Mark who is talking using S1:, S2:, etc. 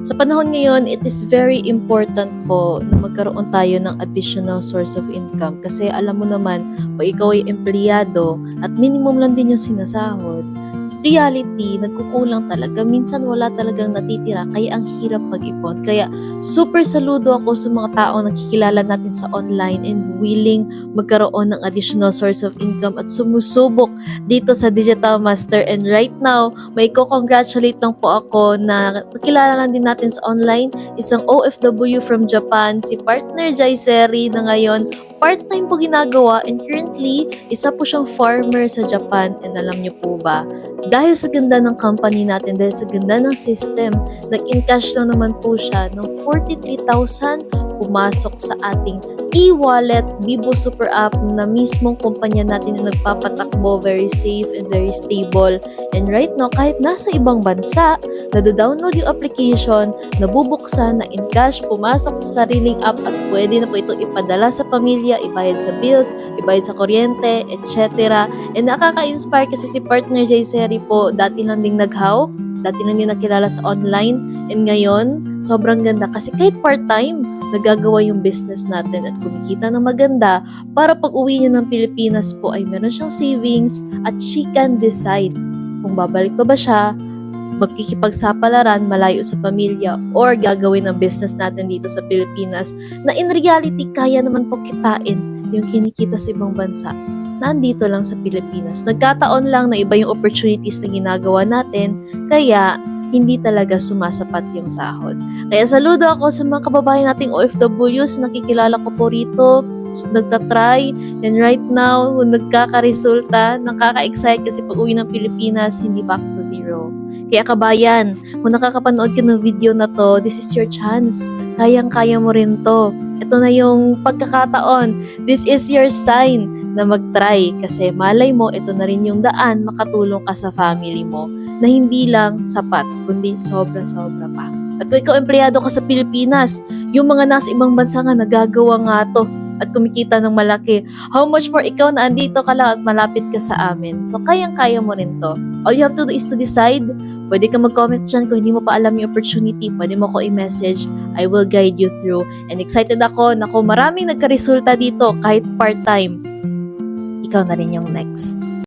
S1: Sa panahon ngayon, it is very important po na magkaroon tayo ng additional source of income kasi alam mo naman, pag ikaw ay empleyado at minimum lang din yung sinasahod, reality, nagkukulang talaga. Minsan wala talagang natitira, kaya ang hirap mag-ipon. Kaya super saludo ako sa mga taong nakikilala natin sa online and willing magkaroon ng additional source of income at sumusubok dito sa Digital Master. And right now, may ko-congratulate lang po ako na nakilala lang din natin sa online, isang OFW from Japan, si partner Jai Seri na ngayon part-time po ginagawa and currently, isa po siyang farmer sa Japan. And alam niyo po ba, dahil sa ganda ng company natin, dahil sa ganda ng system, nag-encash lang naman po siya ng 43,000 pumasok sa ating e-wallet, Bibo Super App na mismong kumpanya natin na nagpapatakbo, very safe and very stable. And right now, kahit nasa ibang bansa, nado-download yung application, nabubuksan, na in-cash, pumasok sa sariling app at pwede na po itong ipadala sa pamilya, ibayad sa bills, ibayad sa kuryente, etc. And nakaka-inspire kasi si partner Jay Seri po, dati lang ding naghaw, dati lang din nakilala sa online, and ngayon, sobrang ganda kasi kahit part-time, nagagawa yung business natin at kumikita ng maganda para pag uwi niya ng Pilipinas po ay meron siyang savings at she can decide kung babalik pa ba siya, magkikipagsapalaran malayo sa pamilya or gagawin ng business natin dito sa Pilipinas na in reality kaya naman po kitain yung kinikita sa ibang bansa na andito lang sa Pilipinas. Nagkataon lang na iba yung opportunities na ginagawa natin kaya hindi talaga sumasapat yung sahod. Kaya saludo ako sa mga kababayan nating OFWs na nakikilala ko po rito, nagtatry, and right now, nagkakaresulta, nakaka-excite kasi pag uwi ng Pilipinas, hindi back to zero. Kaya kabayan, kung nakakapanood ka ng video na to, this is your chance. Kayang-kaya mo rin to. Ito na yung pagkakataon. This is your sign na mag-try kasi malay mo, ito na rin yung daan makatulong ka sa family mo na hindi lang sapat, kundi sobra-sobra pa. At kung ikaw empleyado ka sa Pilipinas, yung mga nasa ibang bansa nga nagagawa nga to at kumikita ng malaki. How much more ikaw na andito ka lang at malapit ka sa amin. So, kayang-kaya mo rin to. All you have to do is to decide. Pwede ka mag-comment dyan kung hindi mo pa alam yung opportunity. Pwede mo ko i-message. I will guide you through. And excited ako na kung maraming nagka-resulta dito kahit part-time. Ikaw na rin yung next.